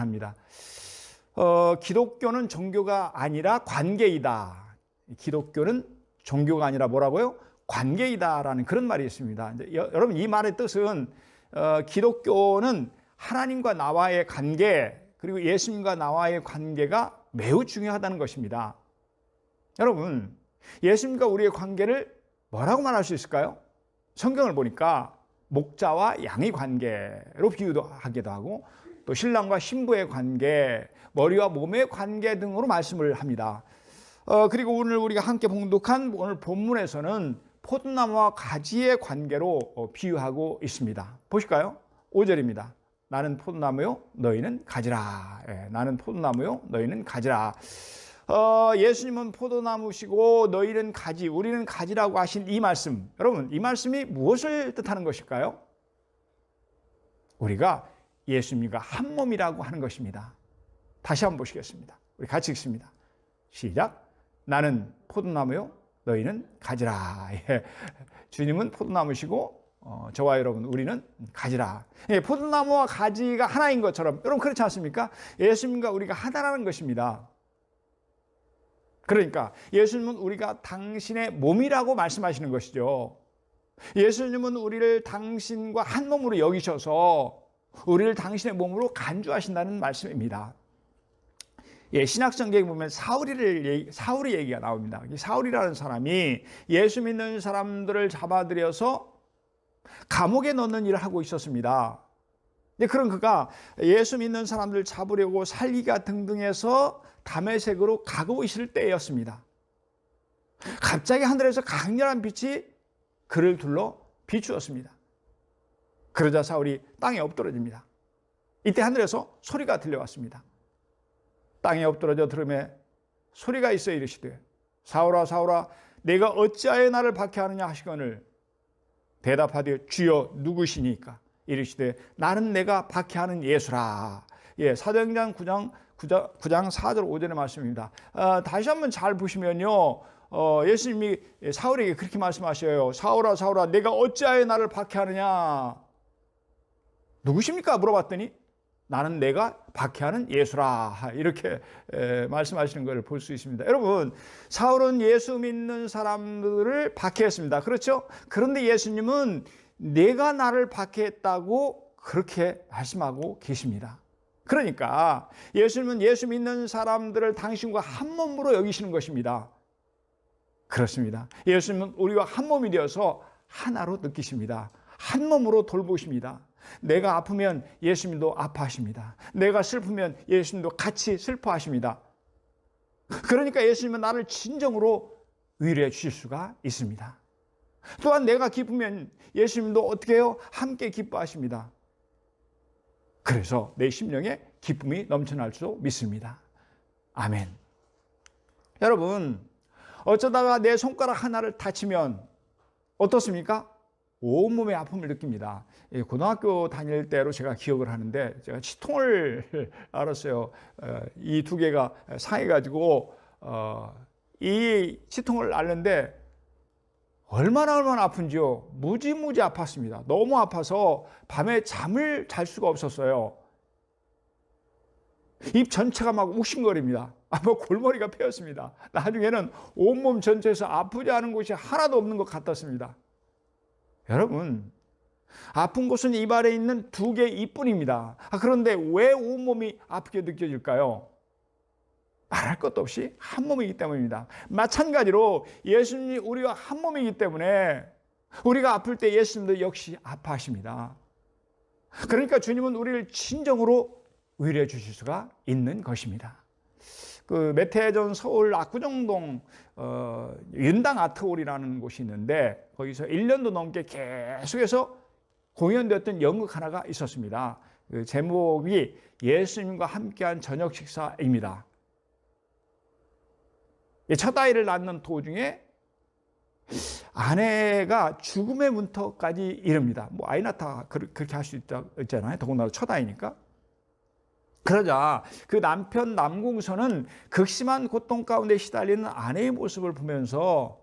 합니다. 기독교는 종교가 아니라 관계이다. 기독교는 종교가 아니라 뭐라고요? 관계이다라는 그런 말이 있습니다. 여러분, 이 말의 뜻은 기독교는 하나님과 나와의 관계, 그리고 예수님과 나와의 관계가 매우 중요하다는 것입니다. 여러분, 예수님과 우리의 관계를 뭐라고 말할 수 있을까요? 성경을 보니까 목자와 양의 관계로 비유도 하기도 하고, 또 신랑과 신부의 관계, 머리와 몸의 관계 등으로 말씀을 합니다. 그리고 오늘 우리가 함께 봉독한 오늘 본문에서는 포도나무와 가지의 관계로 비유하고 있습니다. 보실까요? 5절입니다. 나는 포도나무요, 너희는 가지라. 나는 포도나무요, 너희는 가지라. 예수님은 포도나무시고 너희는 가지, 우리는 가지라고 하신 이 말씀, 여러분, 이 말씀이 무엇을 뜻하는 것일까요? 우리가 예수님과 한 몸이라고 하는 것입니다. 다시 한번 보시겠습니다. 우리 같이 읽습니다. 시작. 나는 포도나무요, 너희는 가지라. 주님은 포도나무시고 저와 여러분, 우리는 가지라. 포도나무와 가지가 하나인 것처럼, 여러분 그렇지 않습니까? 예수님과 우리가 하나라는 것입니다. 그러니까 예수님은 우리가 당신의 몸이라고 말씀하시는 것이죠. 예수님은 우리를 당신과 한 몸으로 여기셔서 우리를 당신의 몸으로 간주하신다는 말씀입니다. 신약성경에 보면 사울의 얘기가 나옵니다. 사울이라는 사람이 예수 믿는 사람들을 잡아들여서 감옥에 넣는 일을 하고 있었습니다. 그런 그가 예수 믿는 사람들 잡으려고 살리기가 등등해서 다메섹으로 가고 있을 때였습니다. 갑자기 하늘에서 강렬한 빛이 그를 둘러 비추었습니다. 그러자 사울이 땅에 엎드러집니다. 이때 하늘에서 소리가 들려왔습니다. 땅에 엎드러져 들음에 소리가 있어 이르시되 사울아 사울아 내가 어찌하여 나를 박해하느냐 하시거늘 대답하되 주여 누구시니까 이르시되 나는 내가 박해하는 예수라. 사도행전 9장 4절 5절의 말씀입니다. 다시 한번 잘 보시면요, 예수님이 사울에게 그렇게 말씀하셔요. 사울아 사울아 내가 어찌하여 나를 박해하느냐. 누구십니까? 물어봤더니 나는 내가 박해하는 예수라. 이렇게 말씀하시는 걸 볼 수 있습니다. 여러분, 사울은 예수 믿는 사람들을 박해했습니다. 그렇죠? 그런데 예수님은 내가 나를 박해했다고 그렇게 말씀하고 계십니다. 그러니까 예수님은 예수 믿는 사람들을 당신과 한 몸으로 여기시는 것입니다. 그렇습니다. 예수님은 우리와 한 몸이 되어서 하나로 느끼십니다. 한 몸으로 돌보십니다. 내가 아프면 예수님도 아파하십니다. 내가 슬프면 예수님도 같이 슬퍼하십니다. 그러니까 예수님은 나를 진정으로 위로해 주실 수가 있습니다. 또한 내가 기쁘면 예수님도 어떻게 해요? 함께 기뻐하십니다. 그래서 내 심령에 기쁨이 넘쳐날 줄 믿습니다. 아멘. 여러분, 어쩌다가 내 손가락 하나를 다치면 어떻습니까? 온몸의 아픔을 느낍니다. 고등학교 다닐 때로 제가 기억을 하는데 제가 치통을 알았어요. 이 두 개가 상해가지고 이 치통을 앓는데 얼마나 아픈지요. 무지무지 아팠습니다. 너무 아파서 밤에 잠을 잘 수가 없었어요. 입 전체가 막 욱신거립니다. 골머리가 패였습니다. 나중에는 온몸 전체에서 아프지 않은 곳이 하나도 없는 것 같았습니다. 여러분, 아픈 곳은 입 아래에 있는 두 개의 입뿐입니다. 그런데 왜 온몸이 아프게 느껴질까요? 말할 것도 없이 한 몸이기 때문입니다. 마찬가지로 예수님이 우리와 한 몸이기 때문에 우리가 아플 때 예수님도 역시 아파하십니다. 그러니까 주님은 우리를 진정으로 위로해 주실 수가 있는 것입니다. 몇 해 전 서울 압구정동 윤당 아트홀이라는 곳이 있는데 거기서 1년도 넘게 계속해서 공연되었던 연극 하나가 있었습니다. 그 제목이 예수님과 함께한 저녁 식사입니다. 첫 아이를 낳는 도중에 아내가 죽음의 문턱까지 이릅니다. 아이 낳다 그렇게 할 수 있잖아요. 더군다나 첫 아이니까. 그러자 그 남편 남궁선은 극심한 고통 가운데 시달리는 아내의 모습을 보면서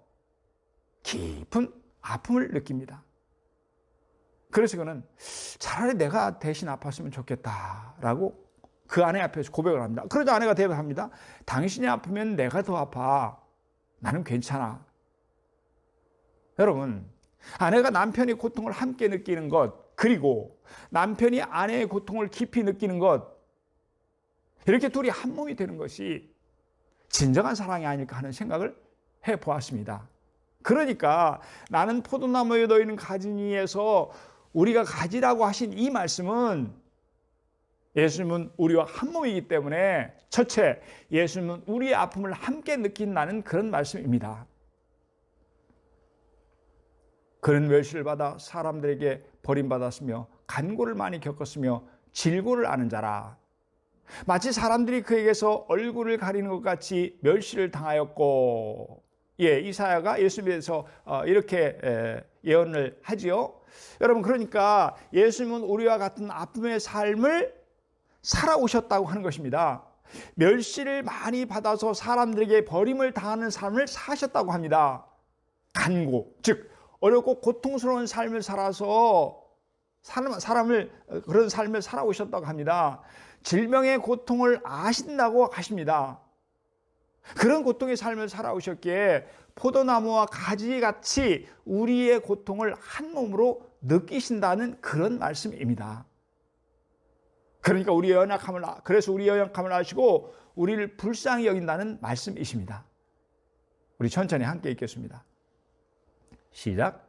깊은 아픔을 느낍니다. 그래서 그는 차라리 내가 대신 아팠으면 좋겠다라고 그 아내 앞에서 고백을 합니다. 그러자 아내가 대답합니다. 당신이 아프면 내가 더 아파. 나는 괜찮아. 여러분, 아내가 남편의 고통을 함께 느끼는 것, 그리고 남편이 아내의 고통을 깊이 느끼는 것, 이렇게 둘이 한 몸이 되는 것이 진정한 사랑이 아닐까 하는 생각을 해보았습니다. 그러니까 나는 포도나무에 너희는 가지니에서 우리가 가지라고 하신 이 말씀은 예수님은 우리와 한 몸이기 때문에 첫째, 예수님은 우리의 아픔을 함께 느낀다는 그런 말씀입니다. 그는 멸시를 받아 사람들에게 버림받았으며 간고를 많이 겪었으며 질고를 아는 자라. 마치 사람들이 그에게서 얼굴을 가리는 것 같이 멸시를 당하였고, 이사야가 예수님에 대해서 이렇게 예언을 하지요. 여러분, 그러니까 예수님은 우리와 같은 아픔의 삶을 살아오셨다고 하는 것입니다. 멸시를 많이 받아서 사람들에게 버림을 당하는 삶을 사셨다고 합니다. 간고, 즉 어렵고 고통스러운 삶을 살아서 그런 삶을 살아오셨다고 합니다. 질병의 고통을 아신다고 하십니다. 그런 고통의 삶을 살아오셨기에 포도나무와 가지같이 우리의 고통을 한 몸으로 느끼신다는 그런 말씀입니다. 그러니까 그래서 우리의 연약함을 아시고 우리를 불쌍히 여긴다는 말씀이십니다. 우리 천천히 함께 읽겠습니다. 시작.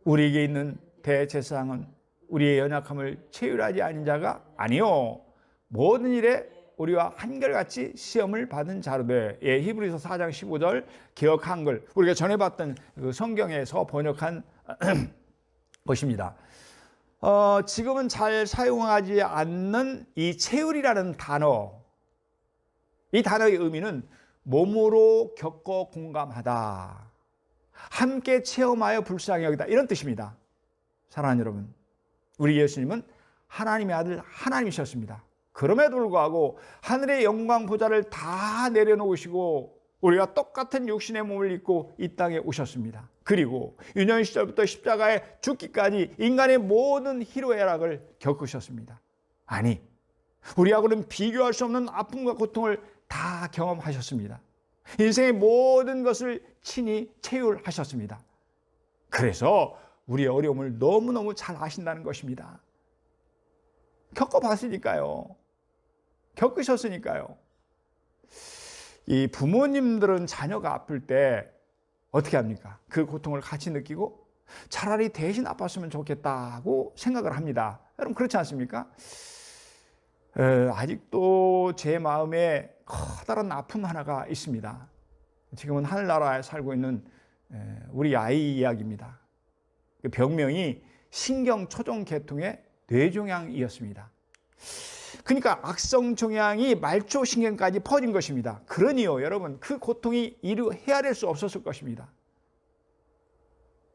우리에게 있는 대제사장은 우리의 연약함을 체휼하지 않은 자가 아니요 모든 일에 우리와 한결같이 시험을 받은 자로되. 히브리서 4장 15절 개역 한글, 우리가 전에 봤던 그 성경에서 번역한 것입니다. 지금은 잘 사용하지 않는 이 체휼이라는 단어, 이 단어의 의미는 몸으로 겪어 공감하다, 함께 체험하여 불쌍히 여기다, 이런 뜻입니다. 사랑하는 여러분, 우리 예수님은 하나님의 아들 하나님이셨습니다. 그럼에도 불구하고 하늘의 영광 보좌를 다 내려놓으시고 우리가 똑같은 육신의 몸을 입고 이 땅에 오셨습니다. 그리고 유년 시절부터 십자가에 죽기까지 인간의 모든 희로애락을 겪으셨습니다. 아니, 우리하고는 비교할 수 없는 아픔과 고통을 다 경험하셨습니다. 인생의 모든 것을 친히 체휼하셨습니다. 그래서 우리의 어려움을 너무너무 잘 아신다는 것입니다. 겪어봤으니까요. 겪으셨으니까요. 이 부모님들은 자녀가 아플 때 어떻게 합니까? 그 고통을 같이 느끼고 차라리 대신 아팠으면 좋겠다고 생각을 합니다. 여러분, 그렇지 않습니까? 아직도 제 마음에 커다란 아픔 하나가 있습니다. 지금은 하늘나라에 살고 있는 우리 아이 이야기입니다. 그 병명이 신경초종계통의 뇌종양이었습니다. 그러니까 악성종양이 말초신경까지 퍼진 것입니다. 그러니요, 여러분, 그 고통이 이루 헤아릴 수 없었을 것입니다.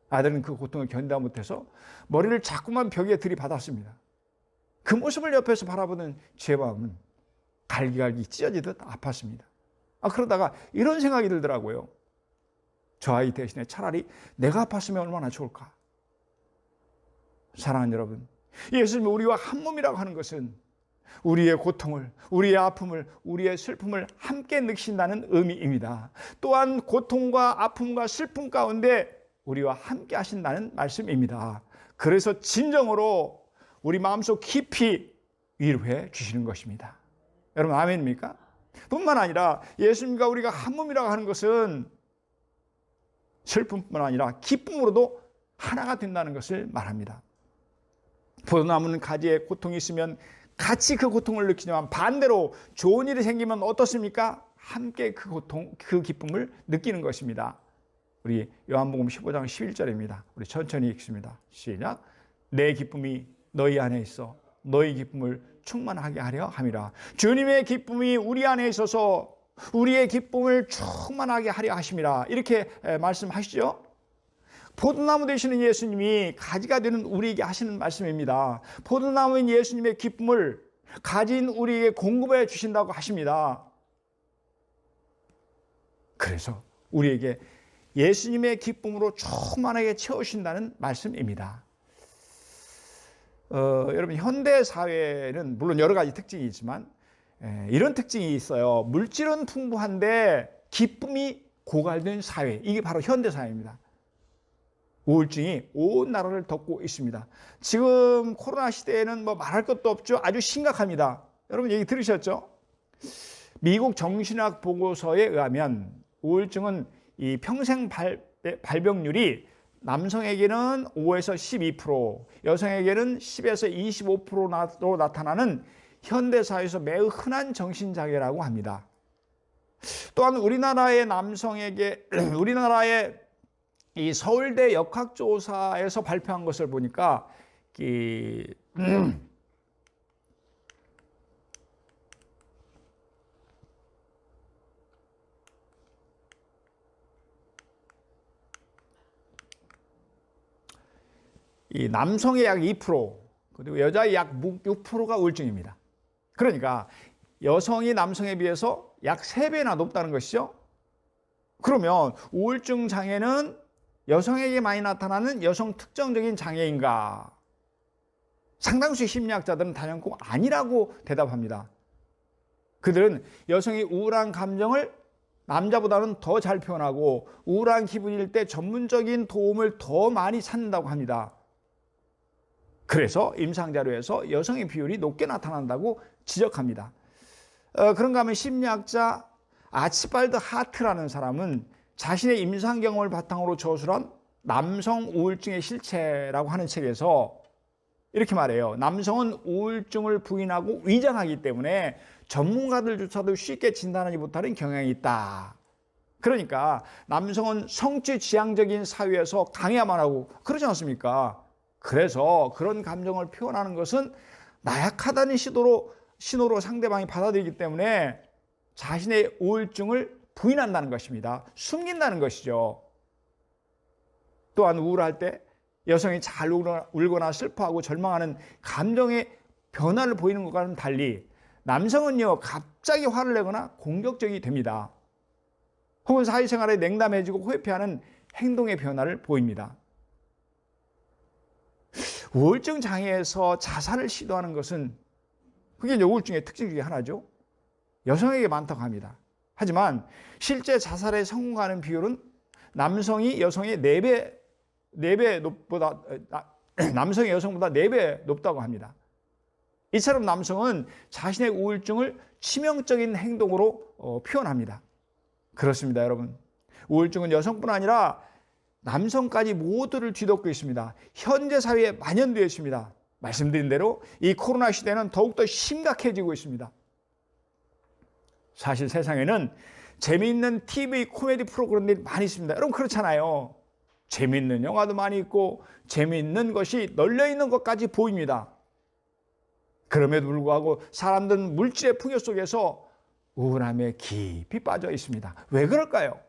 아들은 그 고통을 견디다 못해서 머리를 자꾸만 벽에 들이받았습니다. 그 모습을 옆에서 바라보는 제 마음은 갈기갈기 찢어지듯 아팠습니다. 그러다가 이런 생각이 들더라고요. 저 아이 대신에 차라리 내가 아팠으면 얼마나 좋을까. 사랑하는 여러분, 예수님이 우리와 한 몸이라고 하는 것은 우리의 고통을, 우리의 아픔을, 우리의 슬픔을 함께 느끼신다는 의미입니다. 또한 고통과 아픔과 슬픔 가운데 우리와 함께 하신다는 말씀입니다. 그래서 진정으로 우리 마음속 깊이 위로해 주시는 것입니다. 여러분, 아멘입니까? 뿐만 아니라 예수님과 우리가 한 몸이라고 하는 것은 슬픔뿐만 아니라 기쁨으로도 하나가 된다는 것을 말합니다. 포도나무는 가지에 고통이 있으면 같이 그 고통을 느끼지만 반대로 좋은 일이 생기면 어떻습니까? 함께 그 고통, 그 기쁨을 느끼는 것입니다. 우리 요한복음 15장 11절입니다. 우리 천천히 읽습니다. 시작. 내 기쁨이 너희 안에 있어 너희 기쁨을 충만하게 하려 함이라. 주님의 기쁨이 우리 안에 있어서 우리의 기쁨을 충만하게 하려 하심이라. 이렇게 말씀하시죠. 포도나무 되시는 예수님이 가지가 되는 우리에게 하시는 말씀입니다. 포도나무인 예수님의 기쁨을 가진 우리에게 공급해 주신다고 하십니다. 그래서 우리에게 예수님의 기쁨으로 충만하게 채우신다는 말씀입니다. 여러분, 현대 사회는 물론 여러 가지 특징이 있지만 이런 특징이 있어요. 물질은 풍부한데 기쁨이 고갈된 사회. 이게 바로 현대 사회입니다. 우울증이 온 나라를 덮고 있습니다. 지금 코로나 시대에는 뭐 말할 것도 없죠. 아주 심각합니다. 여러분 얘기 들으셨죠? 미국 정신학 보고서에 의하면 우울증은 이 평생 발병률이 남성에게는 5에서 12%, 여성에게는 10에서 25%로 나타나는 현대사회에서 매우 흔한 정신장애라고 합니다. 또한 우리나라의 이 서울대 역학조사에서 발표한 것을 보니까 이 남성의 약 2%, 그리고 여자의 약 6%가 우울증입니다. 그러니까 여성이 남성에 비해서 약 3배나 높다는 것이죠. 그러면 우울증 장애는 여성에게 많이 나타나는 여성 특정적인 장애인가? 상당수의 심리학자들은 단연코 아니라고 대답합니다. 그들은 여성이 우울한 감정을 남자보다는 더 잘 표현하고 우울한 기분일 때 전문적인 도움을 더 많이 찾는다고 합니다. 그래서 임상자료에서 여성의 비율이 높게 나타난다고 지적합니다. 그런가 하면 심리학자 아치발드 하트라는 사람은 자신의 임상 경험을 바탕으로 저술한 남성 우울증의 실체라고 하는 책에서 이렇게 말해요. 남성은 우울증을 부인하고 위장하기 때문에 전문가들조차도 쉽게 진단하지 못하는 경향이 있다. 그러니까 남성은 성취 지향적인 사회에서 강해야만 하고 그러지 않습니까? 그래서 그런 감정을 표현하는 것은 나약하다는 신호로 상대방이 받아들이기 때문에 자신의 우울증을 부인한다는 것입니다. 숨긴다는 것이죠. 또한 우울할 때 여성이 잘 울거나 슬퍼하고 절망하는 감정의 변화를 보이는 것과는 달리 남성은요, 갑자기 화를 내거나 공격적이 됩니다. 혹은 사회생활에 냉담해지고 회피하는 행동의 변화를 보입니다. 우울증 장애에서 자살을 시도하는 것은 그게 이제 우울증의 특징 중에 하나죠. 여성에게 많다고 합니다. 하지만 실제 자살에 성공하는 비율은 남성이 여성의 4배 높보다 남성이 여성보다 4배 높다고 합니다. 이처럼 남성은 자신의 우울증을 치명적인 행동으로 표현합니다. 그렇습니다, 여러분. 우울증은 여성뿐 아니라 남성까지 모두를 뒤덮고 있습니다. 현재 사회에 만연되어 있습니다. 말씀드린 대로 이 코로나 시대는 더욱더 심각해지고 있습니다. 사실 세상에는 재미있는 TV 코미디 프로그램들이 많이 있습니다. 여러분 그렇잖아요. 재미있는 영화도 많이 있고 재미있는 것이 널려있는 것까지 보입니다. 그럼에도 불구하고 사람들은 물질의 풍요 속에서 우울함에 깊이 빠져 있습니다. 왜 그럴까요?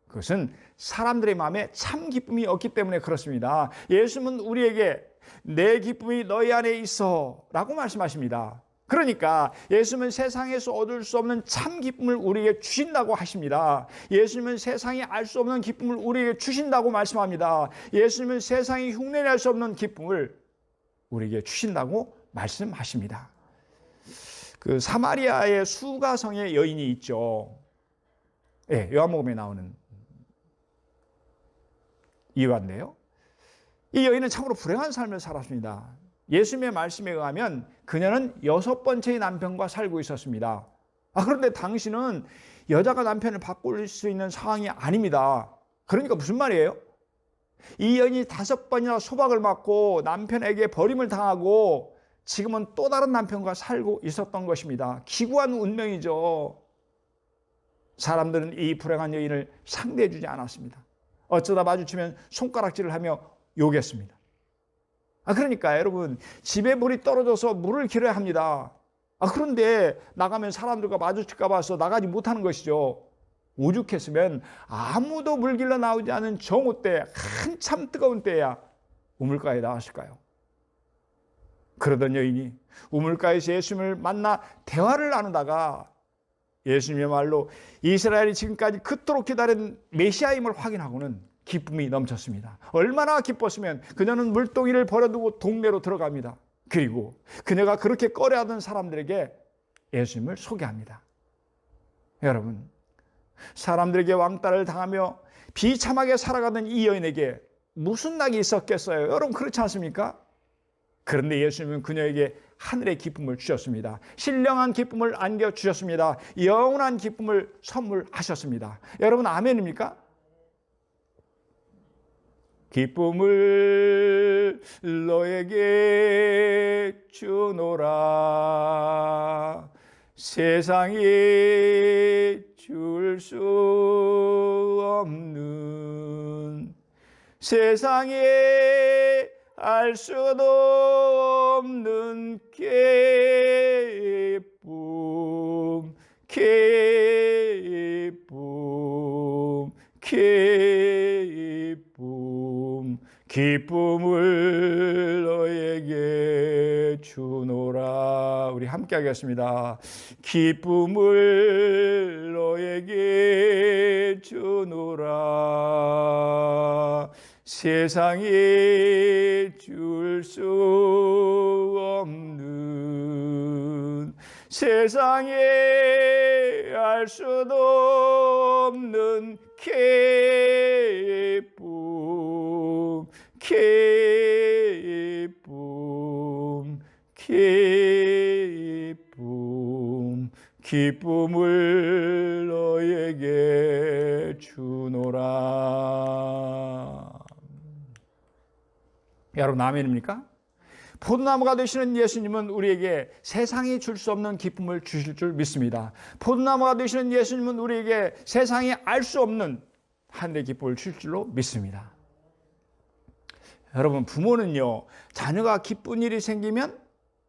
그것은 사람들의 마음에 참 기쁨이 없기 때문에 그렇습니다. 예수님은 우리에게 내 기쁨이 너희 안에 있어 라고 말씀하십니다. 그러니까 예수님은 세상에서 얻을 수 없는 참 기쁨을 우리에게 주신다고 하십니다. 예수님은 세상이 알 수 없는 기쁨을 우리에게 주신다고 말씀합니다. 예수님은 세상이 흉내낼 수 없는 기쁨을 우리에게 주신다고 말씀하십니다. 그 사마리아의 수가성의 여인이 있죠. 예, 요한복음에 나오는 이유인데요. 이 여인은 참으로 불행한 삶을 살았습니다. 예수님의 말씀에 의하면 그녀는 6번째의 남편과 살고 있었습니다. 그런데 당신은 여자가 남편을 바꿀 수 있는 상황이 아닙니다. 그러니까 무슨 말이에요? 이 여인이 5번이나 소박을 맞고 남편에게 버림을 당하고 지금은 또 다른 남편과 살고 있었던 것입니다. 기구한 운명이죠. 사람들은 이 불행한 여인을 상대해 주지 않았습니다. 어쩌다 마주치면 손가락질을 하며 욕했습니다. 그러니까 여러분 집에 물이 떨어져서 물을 길어야 합니다. 그런데 나가면 사람들과 마주칠까 봐서 나가지 못하는 것이죠. 오죽했으면 아무도 물 길러 나오지 않은 정오 때 한참 뜨거운 때야 우물가에 나왔을까요? 그러던 여인이 우물가에서 예수님을 만나 대화를 나누다가 예수님의 말로 이스라엘이 지금까지 그토록 기다린 메시아임을 확인하고는 기쁨이 넘쳤습니다. 얼마나 기뻤으면 그녀는 물동이를 버려두고 동네로 들어갑니다. 그리고 그녀가 그렇게 꺼려하던 사람들에게 예수님을 소개합니다. 여러분, 사람들에게 왕따를 당하며 비참하게 살아가던 이 여인에게 무슨 낙이 있었겠어요? 여러분, 그렇지 않습니까? 그런데 예수님은 그녀에게 하늘의 기쁨을 주셨습니다. 신령한 기쁨을 안겨주셨습니다. 영원한 기쁨을 선물하셨습니다. 여러분, 아멘입니까? 기쁨을 너에게 주노라. 세상이 줄 수 없는, 세상에 알 수도 없는 기쁨, 기쁨, 기쁨, 기쁨을 너에게 주노라. 우리 함께 하겠습니다. 기쁨을 너에게 주노라. 세상에 줄 수 없는, 세상에 알 수도 없는 기쁨, 기쁨, 기쁨, 기쁨을 너에게 주노라. 여러분, 아멘입니까? 포도나무가 되시는 예수님은 우리에게 세상이 줄 수 없는 기쁨을 주실 줄 믿습니다. 포도나무가 되시는 예수님은 우리에게 세상이 알 수 없는 하늘의 기쁨을 주실 줄로 믿습니다. 여러분, 부모는요, 자녀가 기쁜 일이 생기면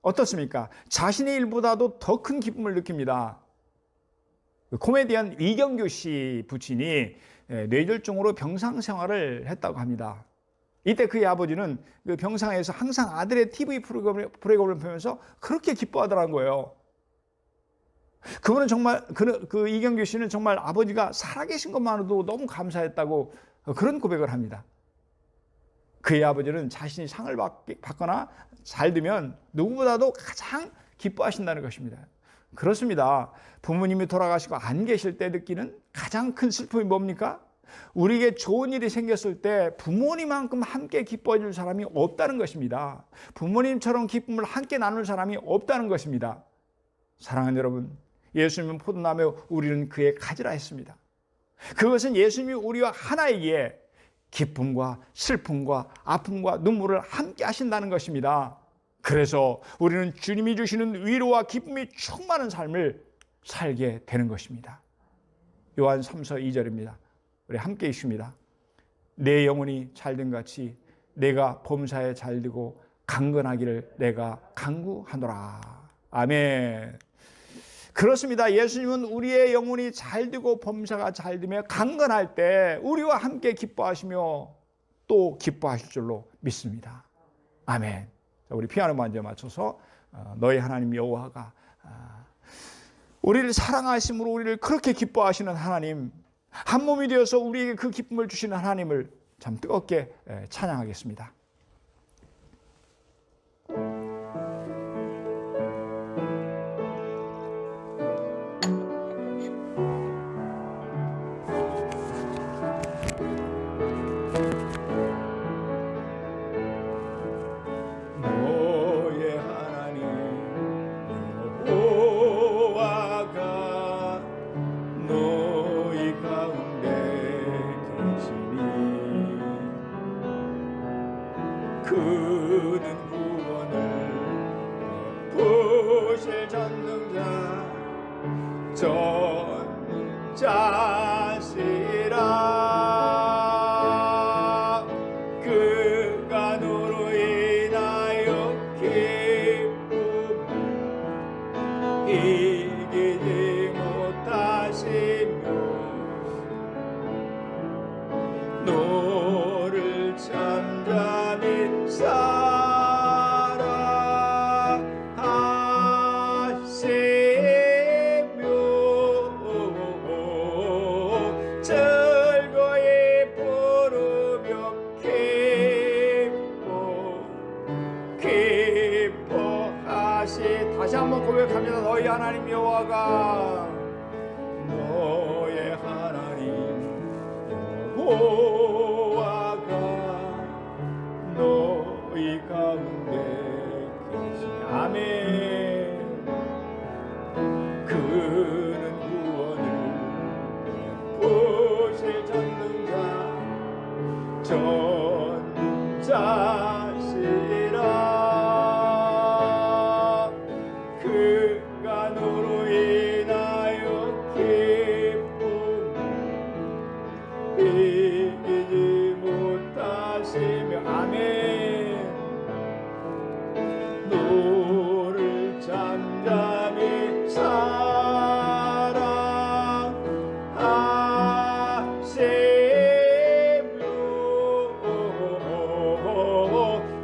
어떻습니까? 자신의 일보다도 더 큰 기쁨을 느낍니다. 코미디언 이경규 씨 부친이 뇌졸중으로 병상 생활을 했다고 합니다. 이때 그의 아버지는 그 병상에서 항상 아들의 TV 프로그램을 보면서 그렇게 기뻐하더라는 거예요. 그분은 정말, 그 이경규 씨는 정말 아버지가 살아계신 것만으로도 너무 감사했다고 그런 고백을 합니다. 그의 아버지는 자신이 상을 받거나 잘 되면 누구보다도 가장 기뻐하신다는 것입니다. 그렇습니다. 부모님이 돌아가시고 안 계실 때 느끼는 가장 큰 슬픔이 뭡니까? 우리에게 좋은 일이 생겼을 때 부모님만큼 함께 기뻐해 줄 사람이 없다는 것입니다. 부모님처럼 기쁨을 함께 나눌 사람이 없다는 것입니다. 사랑하는 여러분, 예수님은 포도나무, 우리는 그의 가지라 했습니다. 그것은 예수님이 우리와 하나이기에 기쁨과 슬픔과 아픔과 눈물을 함께 하신다는 것입니다. 그래서 우리는 주님이 주시는 위로와 기쁨이 충만한 삶을 살게 되는 것입니다. 요한 3서 2절입니다. 우리 함께 읽습니다. 내 영혼이 잘된 같이 내가 범사에 잘되고 강건하기를 내가 간구하노라. 아멘. 그렇습니다. 예수님은 우리의 영혼이 잘되고 범사가 잘되며 강건할 때 우리와 함께 기뻐하시며 또 기뻐하실 줄로 믿습니다. 아멘. 자, 우리 피아노 반주에 맞춰서 너희 하나님 여호와가 우리를 사랑하심으로 우리를 그렇게 기뻐하시는 하나님, 한 몸이 되어서 우리에게 그 기쁨을 주시는 하나님을 참 뜨겁게 찬양하겠습니다. 그는 구원을 부실 전능자 전능자시라. 그가 너로 인하여 기쁨을 이기지 못하시며 너를 잠잠히 사랑하시며 너의 하나님 여호와가 너희 가운데 계시. 아멘. 그는 구원을 보실 전능자 전자시라. 그가 너로 인하여 기쁨을 이기지 못하시며. 아멘. 너를 잠잠히 사랑하시며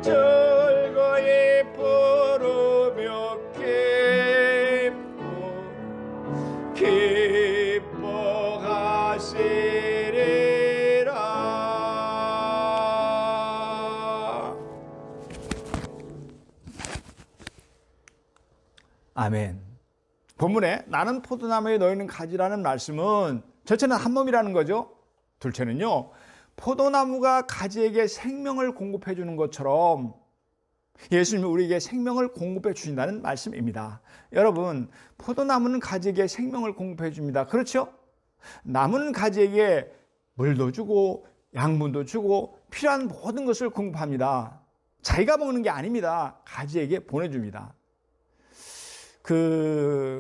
즐거이 부르며 기뻐하시리라. 아멘. 본문에 나는 포도나무에 너희는 가지라는 말씀은 첫째는 한 몸이라는 거죠. 둘째는요, 포도나무가 가지에게 생명을 공급해 주는 것처럼 예수님이 우리에게 생명을 공급해 주신다는 말씀입니다. 여러분, 포도나무는 가지에게 생명을 공급해 줍니다. 그렇죠? 나무는 가지에게 물도 주고 양분도 주고 필요한 모든 것을 공급합니다. 자기가 먹는 게 아닙니다. 가지에게 보내줍니다.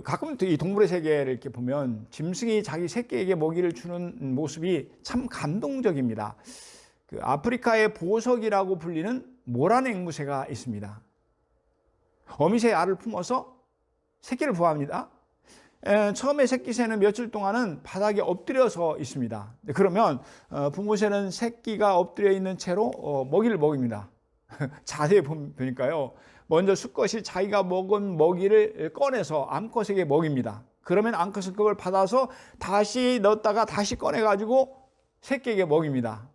가끔 이 동물의 세계를 이렇게 보면 짐승이 자기 새끼에게 먹이를 주는 모습이 참 감동적입니다. 아프리카의 보석이라고 불리는 모란 앵무새가 있습니다. 어미새 알을 품어서 새끼를 부화합니다. 처음에 새끼새는 며칠 동안은 바닥에 엎드려서 있습니다. 그러면 부모새는 새끼가 엎드려 있는 채로 먹이를 먹입니다. 자세히 보니까요, 먼저 수컷이 자기가 먹은 먹이를 꺼내서 암컷에게 먹입니다. 그러면 암컷은 그걸 받아서 다시 넣었다가 다시 꺼내가지고 새끼에게 먹입니다.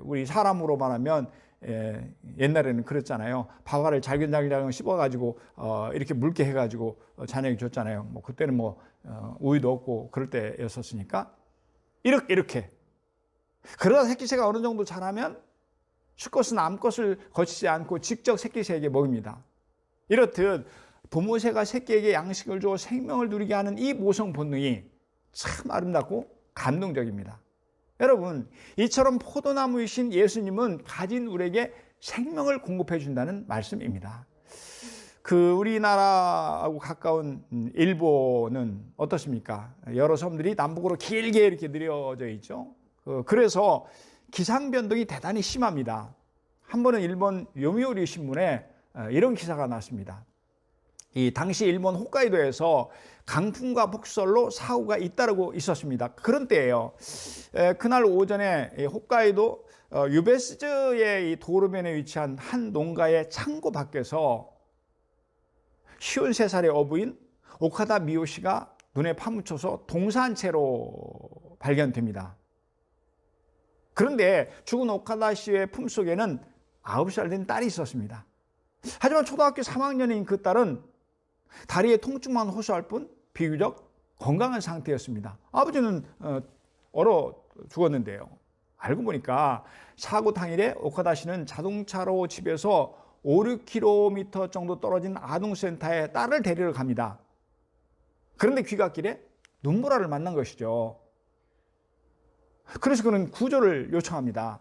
우리 사람으로 말하면 옛날에는 그랬잖아요. 밥알을 잘근잘근 씹어가지고 이렇게 묽게 해가지고 자녀에게 줬잖아요. 뭐 그때는 뭐 우유도 없고 그럴 때였었으니까 이렇게 그러다 새끼새가 어느 정도 자라면 수컷은 암컷을 거치지 않고 직접 새끼새에게 먹입니다. 이렇듯 부모새가 새끼에게 양식을 줘 생명을 누리게 하는 이 모성 본능이 참 아름답고 감동적입니다. 여러분, 이처럼 포도나무이신 예수님은 가진 우리에게 생명을 공급해 준다는 말씀입니다. 우리나라하고 가까운 일본은 어떻습니까? 여러 섬들이 남북으로 길게 이렇게 늘어져 있죠. 그래서 기상 변동이 대단히 심합니다. 한 번은 일본 요미우리 신문에 이런 기사가 났습니다. 이 당시 일본 홋카이도에서 강풍과 폭설로 사고가 잇따르고 있었습니다. 그런 때예요. 그날 오전에 홋카이도 유베스즈의 이 도로변에 위치한 한 농가의 창고 밖에서 53살의 어부인 오카다 미오 씨가 눈에 파묻혀서 동사한 채로 발견됩니다. 그런데 죽은 오카다 씨의 품속에는 9살 된 딸이 있었습니다. 하지만 초등학교 3학년인 그 딸은 다리에 통증만 호소할 뿐 비교적 건강한 상태였습니다. 아버지는 얼어 죽었는데요. 알고 보니까 사고 당일에 오카다 씨는 자동차로 집에서 5, 6km 정도 떨어진 아동센터에 딸을 데리러 갑니다. 그런데 귀갓길에 눈보라를 만난 것이죠. 그래서 그는 구조를 요청합니다.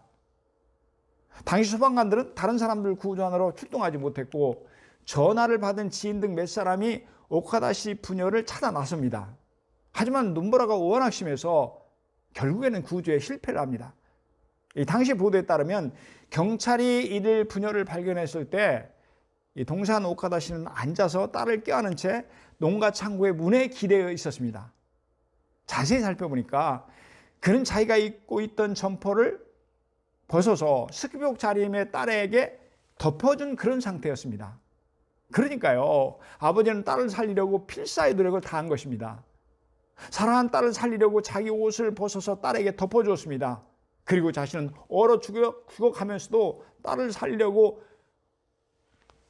당시 소방관들은 다른 사람들 구조하느라 출동하지 못했고 전화를 받은 지인 등 몇 사람이 오카다 씨 부녀를 찾아 나섭니다. 하지만 눈보라가 워낙 심해서 결국에는 구조에 실패를 합니다. 이 당시 보도에 따르면 경찰이 이들 부녀를 발견했을 때 이 동사한 오카다 씨는 앉아서 딸을 껴안은 채 농가 창고의 문에 기대어 있었습니다. 자세히 살펴보니까 그는 자기가 입고 있던 점퍼를 벗어서 스키복 차림의 딸에게 덮어준 그런 상태였습니다. 그러니까요, 아버지는 딸을 살리려고 필사의 노력을 다한 것입니다. 사랑한 딸을 살리려고 자기 옷을 벗어서 딸에게 덮어주었습니다. 그리고 자신은 얼어 죽어가면서도 딸을 살리려고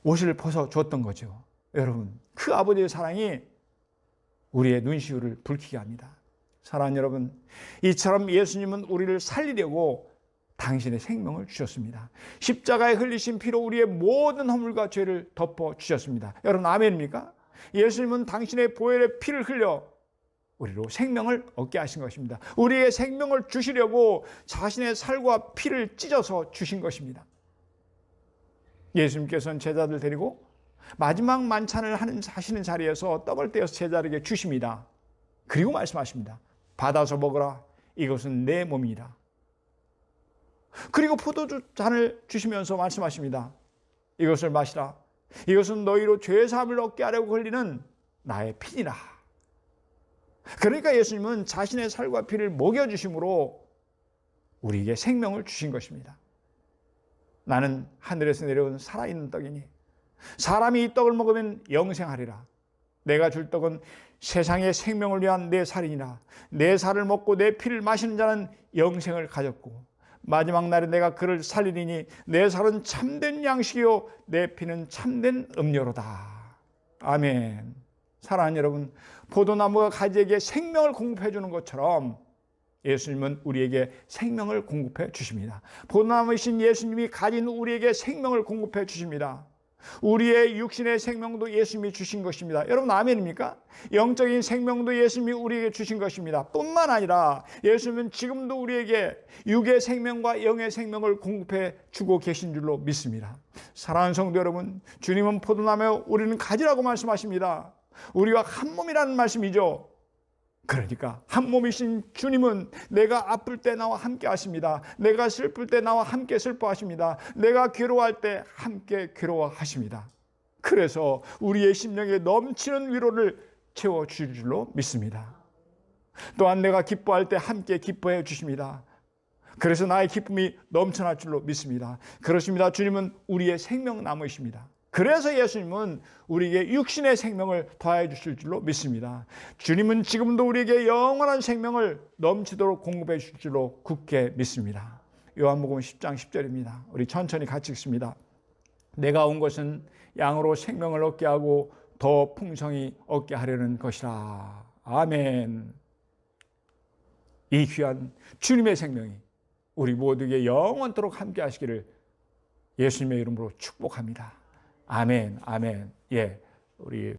옷을 벗어주었던 거죠. 여러분, 그 아버지의 사랑이 우리의 눈시울을 붉히게 합니다. 사랑하는 여러분, 이처럼 예수님은 우리를 살리려고 당신의 생명을 주셨습니다. 십자가에 흘리신 피로 우리의 모든 허물과 죄를 덮어 주셨습니다. 여러분 아멘입니까? 예수님은 당신의 보혈의 피를 흘려 우리로 생명을 얻게 하신 것입니다. 우리의 생명을 주시려고 자신의 살과 피를 찢어서 주신 것입니다. 예수님께서는 제자들 데리고 마지막 만찬을 하시는 자리에서 떡을 떼어서 제자들에게 주십니다. 그리고 말씀하십니다. 받아서 먹으라. 이것은 내 몸이다. 그리고 포도주 잔을 주시면서 말씀하십니다. 이것을 마시라. 이것은 너희로 죄사함을 얻게 하려고 흘리는 나의 피니라. 그러니까 예수님은 자신의 살과 피를 먹여주심으로 우리에게 생명을 주신 것입니다. 나는 하늘에서 내려온 살아있는 떡이니 사람이 이 떡을 먹으면 영생하리라. 내가 줄 떡은 세상의 생명을 위한 내 살이니라. 내 살을 먹고 내 피를 마시는 자는 영생을 가졌고 마지막 날에 내가 그를 살리리니 내 살은 참된 양식이요 내 피는 참된 음료로다. 아멘. 사랑하는 여러분, 포도나무가 가지에게 생명을 공급해 주는 것처럼 예수님은 우리에게 생명을 공급해 주십니다. 포도나무이신 예수님이 가진 우리에게 생명을 공급해 주십니다. 우리의 육신의 생명도 예수님이 주신 것입니다. 여러분 아멘입니까? 영적인 생명도 예수님이 우리에게 주신 것입니다. 뿐만 아니라 예수님은 지금도 우리에게 육의 생명과 영의 생명을 공급해 주고 계신 줄로 믿습니다. 사랑하는 성도 여러분, 주님은 포도나무 우리는 가지라고 말씀하십니다. 우리와 한 몸이라는 말씀이죠. 그러니까 한 몸이신 주님은 내가 아플 때 나와 함께 하십니다. 내가 슬플 때 나와 함께 슬퍼하십니다. 내가 괴로워할 때 함께 괴로워하십니다. 그래서 우리의 심령에 넘치는 위로를 채워주실 줄로 믿습니다. 또한 내가 기뻐할 때 함께 기뻐해 주십니다. 그래서 나의 기쁨이 넘쳐날 줄로 믿습니다. 그렇습니다. 주님은 우리의 생명나무이십니다. 그래서 예수님은 우리에게 육신의 생명을 더해 주실 줄로 믿습니다. 주님은 지금도 우리에게 영원한 생명을 넘치도록 공급해 주실 줄로 굳게 믿습니다. 요한복음 10장 10절입니다. 우리 천천히 같이 읽습니다. 내가 온 것은 양으로 생명을 얻게 하고 더 풍성히 얻게 하려는 것이라. 아멘. 이 귀한 주님의 생명이 우리 모두에게 영원토록 함께 하시기를 예수님의 이름으로 축복합니다. 아멘, 아멘. 예, 우리